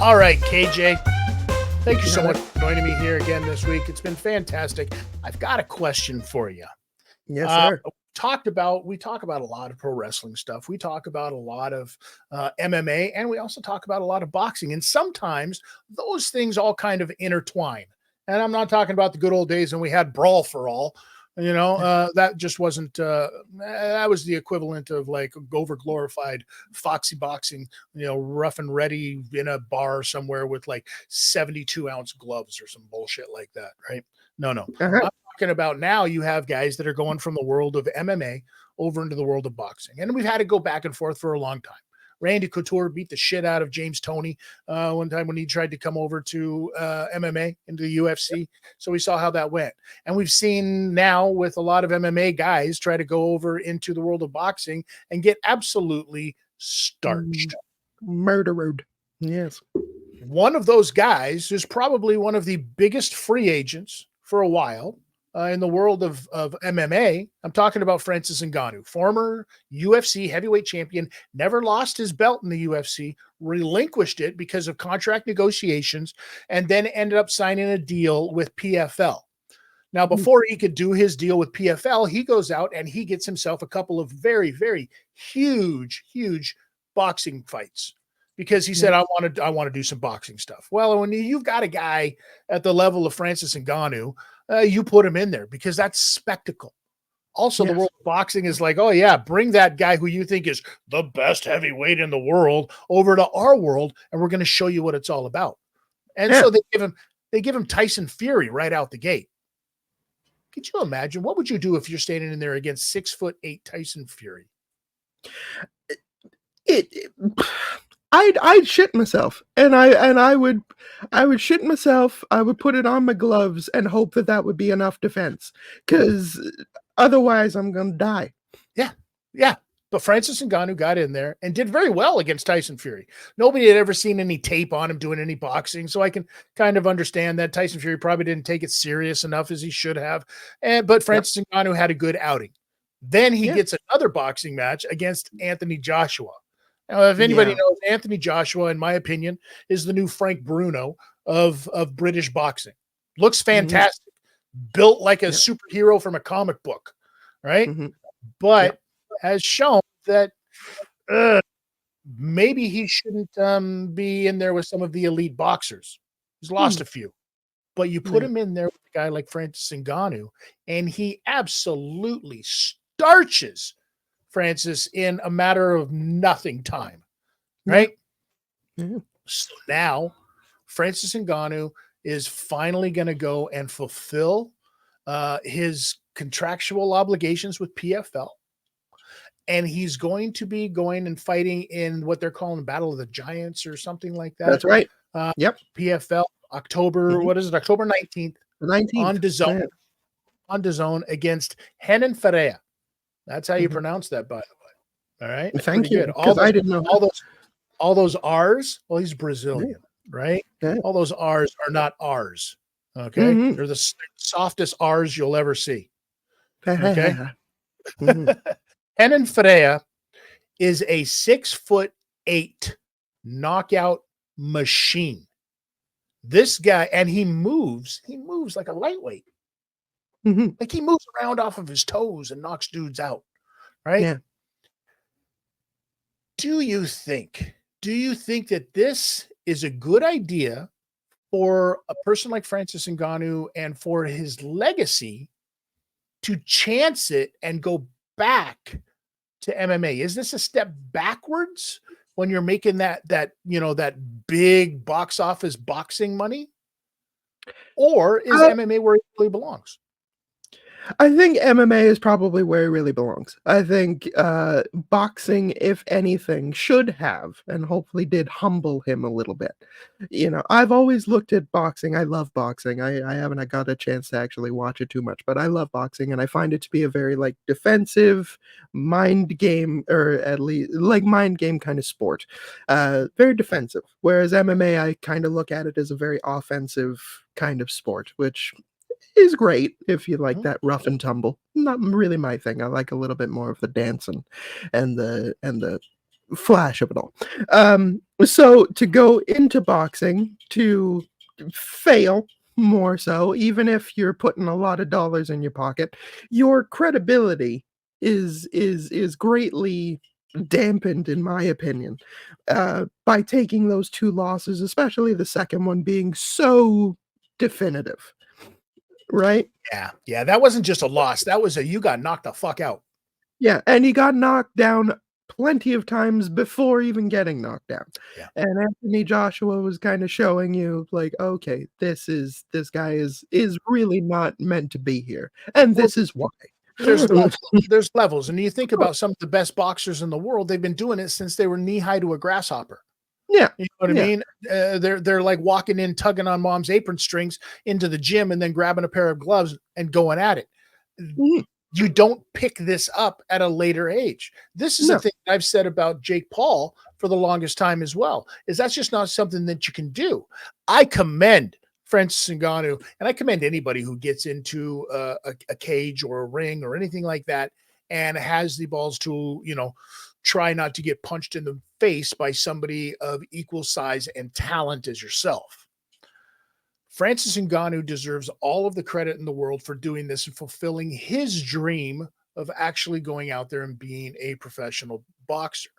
All right, KJ. Thank you so much for joining me here again this week. It's been fantastic. I've got a question for you. Yes, sir. We talk about a lot of pro wrestling stuff. We talk about a lot of MMA, and we also talk about a lot of boxing. And sometimes those things all kind of intertwine. And I'm not talking about the good old days when we had Brawl for All. That just wasn't. That was the equivalent of like over glorified foxy boxing. Rough and ready in a bar somewhere with like 72-ounce gloves or some bullshit like that, right? No. Uh-huh. I'm talking about now. You have guys that are going from the world of MMA over into the world of boxing, and we've had to go back and forth for a long time. Randy Couture beat the shit out of James Toney one time when he tried to come over to MMA into the UFC. So we saw how that went. And we've seen now with a lot of MMA guys try to go over into the world of boxing and get absolutely starched. Murdered. Yes. One of those guys is probably one of the biggest free agents for a while. In the world of MMA, I'm talking about Francis Ngannou, former UFC heavyweight champion, never lost his belt in the UFC, relinquished it because of contract negotiations, and then ended up signing a deal with PFL. Now, before he could do his deal with PFL, he goes out and he gets himself a couple of very, very huge boxing fights because he said, I want to do some boxing stuff. Well, when you've got a guy at the level of Francis Ngannou, you put him in there because that's spectacle. Also, the world of boxing is like, oh yeah, bring that guy who you think is the best heavyweight in the world over to our world, and we're going to show you what it's all about. And so they give him Tyson Fury right out the gate. Could you imagine? What would you do if you're standing in there against 6'8" Tyson Fury? I'd shit myself, and I would shit myself. I would put it on my gloves and hope that would be enough defense, because otherwise I'm gonna die. Yeah. But Francis Ngannou got in there and did very well against Tyson Fury. Nobody had ever seen any tape on him doing any boxing, so I can kind of understand that Tyson Fury probably didn't take it serious enough as he should have. But Francis Ngannou had a good outing. Then he gets another boxing match against Anthony Joshua. Now, if anybody knows, Anthony Joshua, in my opinion, is the new Frank Bruno of British boxing. Looks fantastic, built like a superhero from a comic book, right? But has shown that maybe he shouldn't be in there with some of the elite boxers. He's lost a few. But you put him in there with a guy like Francis Ngannou, and he absolutely starches Francis in a matter of nothing time, right? So now Francis Ngannou is finally going to go and fulfill his contractual obligations with PFL. And he's going to be going and fighting in what they're calling Battle of the Giants or something like that. That's right. PFL, October, what is it? October 19th. On DAZN. On DAZN against Renan Ferreira. That's how you pronounce that, by the way. All right. Thank you. Because I didn't know all those R's. Well, he's Brazilian, right? All those R's are not R's. Okay. They're the softest R's you'll ever see. Okay. Renan Ferreira is a 6'8" knockout machine. This guy, and he moves like a lightweight. Like he moves around off of his toes and knocks dudes out, right? Yeah. Do you think that this is a good idea for a person like Francis Ngannou and for his legacy to chance it and go back to MMA? Is this a step backwards when you're making that big box office boxing money? Or is MMA where it really belongs? I think MMA is probably where it really belongs. I think boxing, if anything, should have, and hopefully did, humble him a little bit. I've always looked at boxing. I love boxing. I haven't got a chance to actually watch it too much, but I love boxing, and I find it to be a very defensive mind game, or at least mind game kind of sport. Very defensive. Whereas MMA, I kind of look at it as a very offensive kind of sport, which is great if you like that rough and tumble. Not really my thing. I like a little bit more of the dancing and the flash of it all. So to go into boxing, to fail more so, even if you're putting a lot of dollars in your pocket, your credibility is greatly dampened, in my opinion, by taking those two losses, especially the second one being so definitive, right? Yeah, yeah, that wasn't just a loss. That was a you got knocked the fuck out. Yeah, and he got knocked down plenty of times before even getting knocked down. Yeah. And Anthony Joshua was kinda showing you, like, "Okay, this guy is really not meant to be here, and Well, this is why." there's levels. There's levels, and you think about some of the best boxers in the world, they've been doing it since they were knee high to a grasshopper. Yeah, You know what I yeah, mean? They're like walking in, tugging on mom's apron strings into the gym, and then grabbing a pair of gloves and going at it. mhm, You don't pick this up at a later age. This is a no, thing I've said about Jake Paul for the longest time as well, is that's just not something that you can do. I commend Francis Ngannou, and I commend anybody who gets into a cage or a ring or anything like that and has the balls to, try not to get punched in the face by somebody of equal size and talent as yourself. Francis Ngannou deserves all of the credit in the world for doing this and fulfilling his dream of actually going out there and being a professional boxer.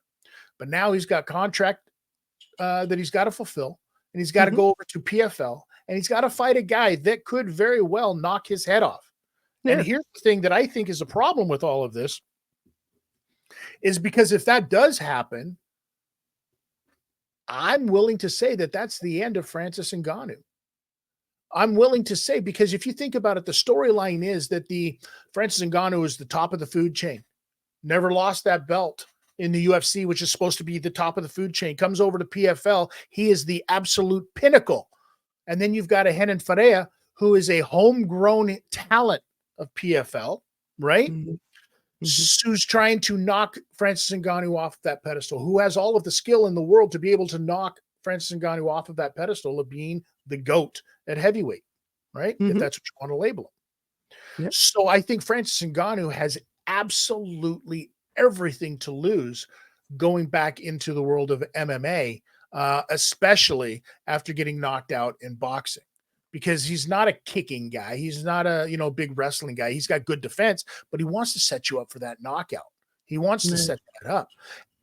But now he's got contract that he's got to fulfill, and he's got to mhm, go over to PFL, and he's got to fight a guy that could very well knock his head off. And yeah, here's the thing that I think is a problem with all of this is because if that does happen, I'm willing to say that that's the end of Francis Ngannou. I'm willing to say, because if you think about it, the storyline is that the Francis Ngannou is the top of the food chain, never lost that belt in the UFC, which is supposed to be the top of the food chain, comes over to PFL. He is the absolute pinnacle. And then you've got a Renan Ferreira, who is a homegrown talent of PFL, right? mhm, mhm, Who's trying to knock Francis Ngannou off that pedestal, who has all of the skill in the world to be able to knock Francis Ngannou off of that pedestal of being the GOAT at heavyweight, right? If mhm, that's what you want to label him. yeah, So I think Francis Ngannou has absolutely everything to lose going back into the world of MMA, especially after getting knocked out in boxing. Because he's not a kicking guy. He's not a big wrestling guy. He's got good defense, but he wants to set you up for that knockout. He wants to yeah, set that up.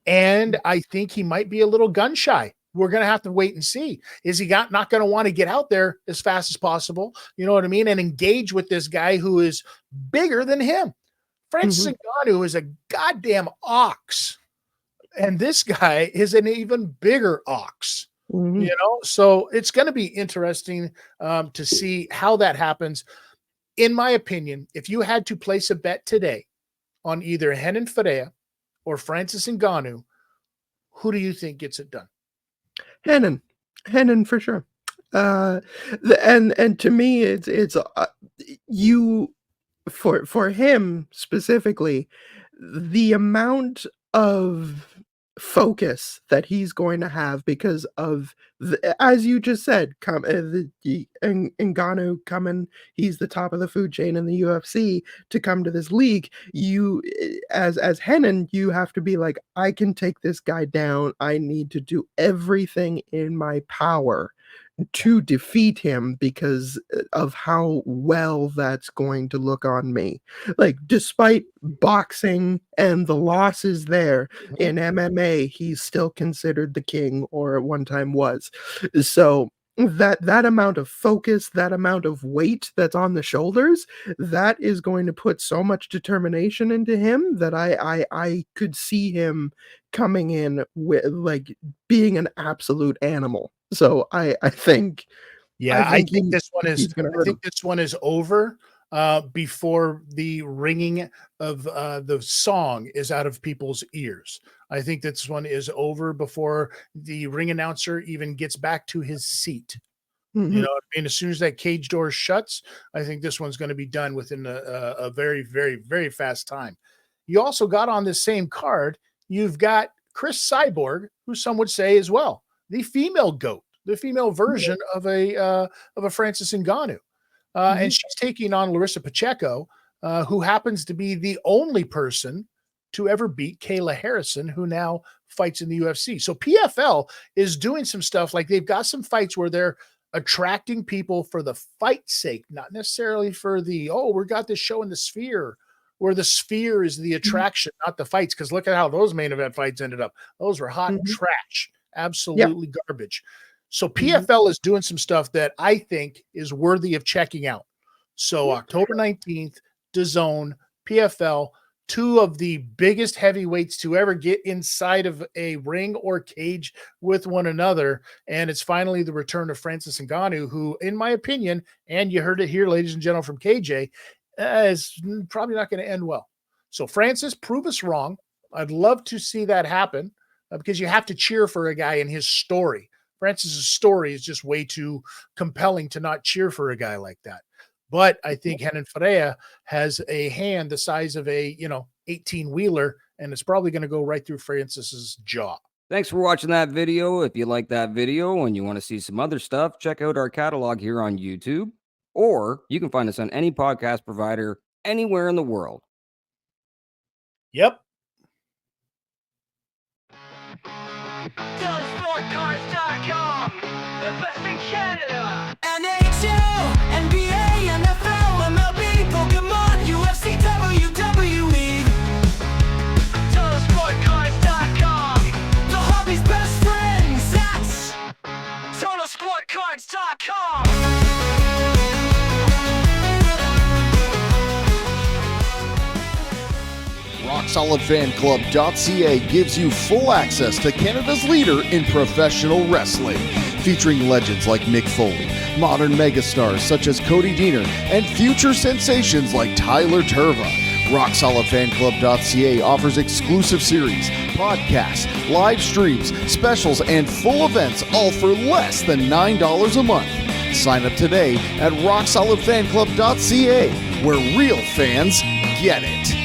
And I think he might be a little gun shy. We're going to have to wait and see. Is he not going to want to get out there as fast as possible? You know what I mean? And engage with this guy who is bigger than him. Francis mhm, Ngannou is a goddamn ox. And this guy is an even bigger ox. mhm. So it's going to be interesting to see how that happens. In my opinion, if you had to place a bet today on either Renan Ferreira or Francis Ngannou, who do you think gets it done? Henan. Henan for sure. Uh, and to me, you for him specifically, the amount of focus that he's going to have because of as you just said, Ngannou coming, he's the top of the food chain in the UFC to come to this league. As Henan, you have to be like, I can take this guy down. I need to do everything in my power to defeat him because of how well that's going to look on me. Like, despite boxing and the losses there, Mhm. in MMA, he's still considered the king, or at one time was. So that amount of focus, that amount of weight that's on the shoulders, that is going to put so much determination into him that I could see him coming in with like being an absolute animal. So I Yeah, I think think this one is he's gonna I hurt think him. this one is over before the ringing of the song is out of people's ears. I think this one is over before the ring announcer even gets back to his seat. You Mhm, know what I mean? As soon as that cage door shuts, I think this one's going to be done within a very, very, very fast time. You also got on this same card, you've got Chris Cyborg, who some would say as well, the female goat, the female version of a Francis Ngannou. And mhm, she's taking on Larissa Pacheco, who happens to be the only person to ever beat Kayla Harrison, who now fights in the UFC. So PFL is doing some stuff, like they've got some fights where they're attracting people for the fight's sake, not necessarily for the, oh, we got this show in the Sphere, where the Sphere is the attraction, not the fights. Because look at how those main event fights ended up. Those were hot Mhm. trash, Yeah. absolutely garbage. So Mhm. PFL is doing some stuff that I think is worthy of checking out. So October 19th, DAZN, PFL, two of the biggest heavyweights to ever get inside of a ring or cage with one another. And it's finally the return of Francis Ngannou, who, in my opinion, and you heard it here, ladies and gentlemen, from KJ, is probably not going to end well. So Francis, prove us wrong. I'd love to see that happen because you have to cheer for a guy in his story. Francis's story is just way too compelling to not cheer for a guy like that. But I think Renan Ferreira has a hand the size of a, 18-wheeler, and it's probably going to go right through Francis's jaw. Thanks for watching that video. If you like that video and you want to see some other stuff, check out our catalog here on YouTube, or you can find us on any podcast provider anywhere in the world. Yep. SportCars.com, the best in Canada. NHL, NBA, NFL, MLB, Pokemon, UFC, WWE. TotalSportCars.com, The hobby's best friends, that's TotalSportCars.com. RockSolidFanClub.ca gives you full access to Canada's leader in professional wrestling, featuring legends like Mick Foley, modern megastars such as Cody Deaner, and future sensations like Tyler Turva. RockSolidFanClub.ca offers exclusive series, podcasts, live streams, specials, and full events, all for less than $9 a month. Sign up today at RockSolidFanClub.ca, where real fans get it.